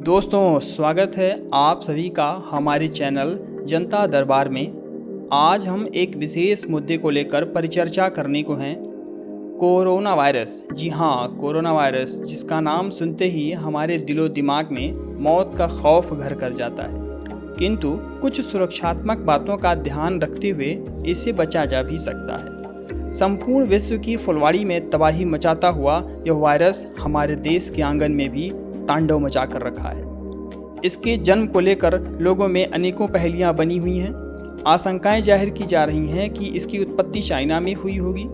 दोस्तों, स्वागत है आप सभी का हमारे चैनल जनता दरबार में। आज हम एक विशेष मुद्दे को लेकर परिचर्चा करने को हैं, कोरोना वायरस। जी हाँ, कोरोना वायरस, जिसका नाम सुनते ही हमारे दिलो दिमाग में मौत का खौफ घर कर जाता है। किंतु कुछ सुरक्षात्मक बातों का ध्यान रखते हुए इसे बचा जा भी सकता है। संपूर्ण विश्व की फुलवाड़ी में तबाही मचाता हुआ यह वायरस हमारे देश के आंगन में भी तांडव मचा कर रखा है। इसके जन्म को लेकर लोगों में अनेकों पहेलियां बनी हुई हैं। आशंकाएं जाहिर की जा रही हैं कि इसकी उत्पत्ति चाइना में हुई होगी।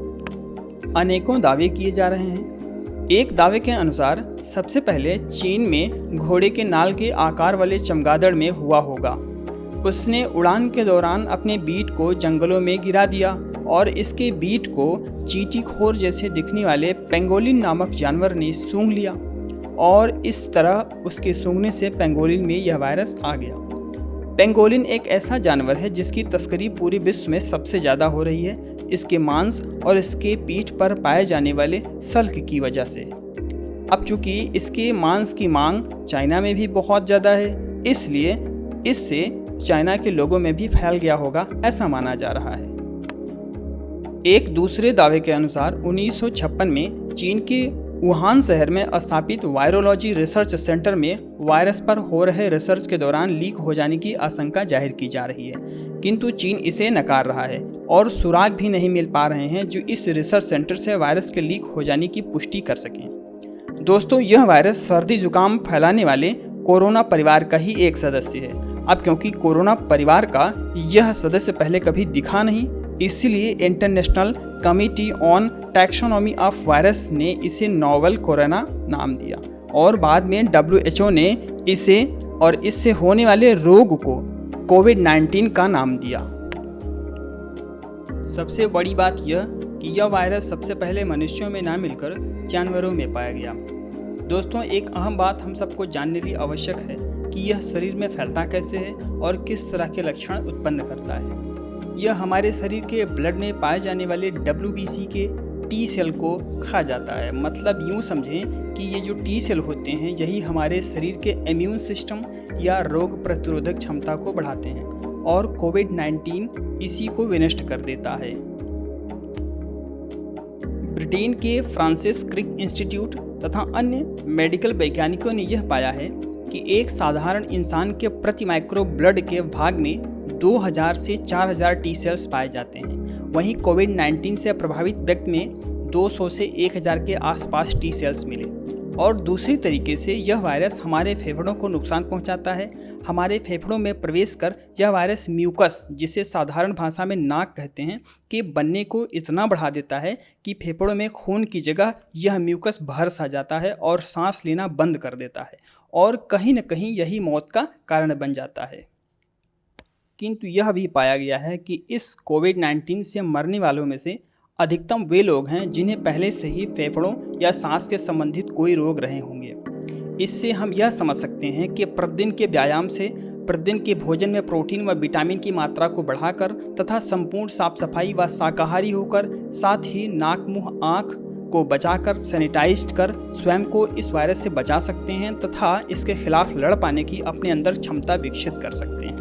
अनेकों दावे किए जा रहे हैं। एक दावे के अनुसार सबसे पहले चीन में घोड़े के नाल के आकार वाले चमगादड़ में हुआ होगा। उसने उड़ान के दौरान अपने बीट को जंगलों में गिरा दिया और इसके बीट को चींटीखोर जैसे दिखने वाले पेंगोलिन नामक जानवर ने सूंघ लिया और इस तरह उसके सूंघने से पेंगोलिन में यह वायरस आ गया। पेंगोलिन एक ऐसा जानवर है जिसकी तस्करी पूरे विश्व में सबसे ज़्यादा हो रही है, इसके मांस और इसके पीठ पर पाए जाने वाले सल्क की वजह से। अब चूंकि इसके मांस की मांग चाइना में भी बहुत ज़्यादा है, इसलिए इससे चाइना के लोगों में भी फैल गया होगा, ऐसा माना जा रहा है। एक दूसरे दावे के अनुसार 1956 में चीन के वुहान शहर में स्थापित वायरोलॉजी रिसर्च सेंटर में वायरस पर हो रहे रिसर्च के दौरान लीक हो जाने की आशंका जाहिर की जा रही है, किंतु चीन इसे नकार रहा है और सुराग भी नहीं मिल पा रहे हैं जो इस रिसर्च सेंटर से वायरस के लीक हो जाने की पुष्टि कर सकें। दोस्तों, यह वायरस सर्दी जुकाम फैलाने वाले कोरोना परिवार का ही एक सदस्य है। अब क्योंकि कोरोना परिवार का यह सदस्य पहले कभी दिखा नहीं, इसीलिए international committee on taxonomy of virus ने इसे नोवेल कोरोना नाम दिया और बाद में WHO ने इसे और इससे होने वाले रोग को कोविड-19 का नाम दिया। सबसे बड़ी बात यह कि यह वायरस सबसे पहले मनुष्यों में ना मिलकर जानवरों में पाया गया। दोस्तों, एक अहम बात हम सबको जानने की आवश्यक है कि यह शरीर में फैलता कैसे है और किस तरह के लक्षण उत्पन्न करता है। यह हमारे शरीर के ब्लड में पाए जाने वाले WBC के T सेल को खा जाता है। मतलब यूँ समझें कि ये जो T सेल होते हैं यही हमारे शरीर के इम्यून सिस्टम या रोग प्रतिरोधक क्षमता को बढ़ाते हैं और कोविड-19 इसी को विनष्ट कर देता है। ब्रिटेन के फ्रांसिस क्रिक इंस्टीट्यूट तथा अन्य मेडिकल वैज्ञानिकों ने यह पाया है कि एक साधारण इंसान के प्रति माइक्रो ब्लड के भाग में 2000 से 4000 टी सेल्स पाए जाते हैं। वहीं कोविड-19 से प्रभावित व्यक्ति में 200 से 1000 के आसपास टी सेल्स मिले। और दूसरी तरीके से यह वायरस हमारे फेफड़ों को नुकसान पहुंचाता है। हमारे फेफड़ों में प्रवेश कर यह वायरस म्यूकस, जिसे साधारण भाषा में नाक कहते हैं, के बनने को इतना बढ़ा देता है कि फेफड़ों में खून की जगह यह म्यूकस भर सा जाता है और सांस लेना बंद कर देता है और कहीं न कहीं यही मौत का कारण बन जाता है। किंतु यह भी पाया गया है कि इस कोविड-19 से मरने वालों में से अधिकतम वे लोग हैं जिन्हें पहले से ही फेफड़ों या सांस के संबंधित कोई रोग रहे होंगे। इससे हम यह समझ सकते हैं कि प्रतिदिन के व्यायाम से, प्रतिदिन के भोजन में प्रोटीन व विटामिन की मात्रा को बढ़ाकर तथा संपूर्ण साफ सफाई व शाकाहारी होकर, साथ ही नाक, मुंह, आँख को बचाकर सैनिटाइज कर स्वयं को इस वायरस से बचा सकते हैं तथा इसके खिलाफ लड़ पाने की अपने अंदर क्षमता विकसित कर सकते हैं।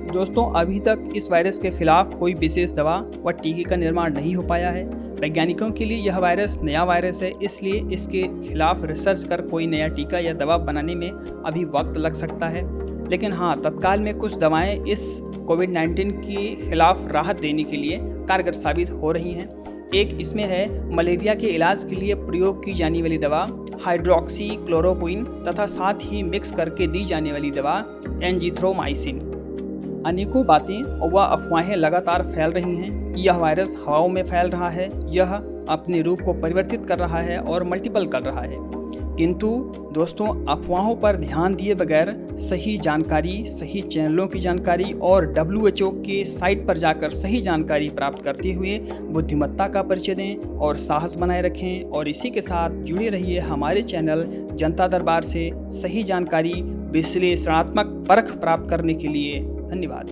दोस्तों, अभी तक इस वायरस के खिलाफ कोई विशेष दवा व टीके का निर्माण नहीं हो पाया है। वैज्ञानिकों के लिए यह वायरस नया वायरस है, इसलिए इसके खिलाफ रिसर्च कर कोई नया टीका या दवा बनाने में अभी वक्त लग सकता है। लेकिन हाँ, तत्काल में कुछ दवाएं इस कोविड-19 के खिलाफ राहत देने के लिए कारगर साबित हो रही हैं। एक इसमें है मलेरिया के इलाज के लिए प्रयोग की जाने वाली दवा हाइड्रोक्सी क्लोरोक्विन तथा साथ ही मिक्स करके दी जाने वाली दवा एंजिथ्रोमाइसिन। अनेकों बातें व अफवाहें लगातार फैल रही हैं कि यह वायरस हवाओं में फैल रहा है, यह अपने रूप को परिवर्तित कर रहा है और मल्टीपल कर रहा है। किंतु दोस्तों, अफवाहों पर ध्यान दिए बगैर सही जानकारी, सही चैनलों की जानकारी और WHO के साइट पर जाकर सही जानकारी प्राप्त करते हुए बुद्धिमत्ता का परिचय दें और साहस बनाए रखें। और इसी के साथ जुड़े रहिए हमारे चैनल जनता दरबार से सही जानकारी, विश्लेषणात्मक परख प्राप्त करने के लिए। धन्यवाद।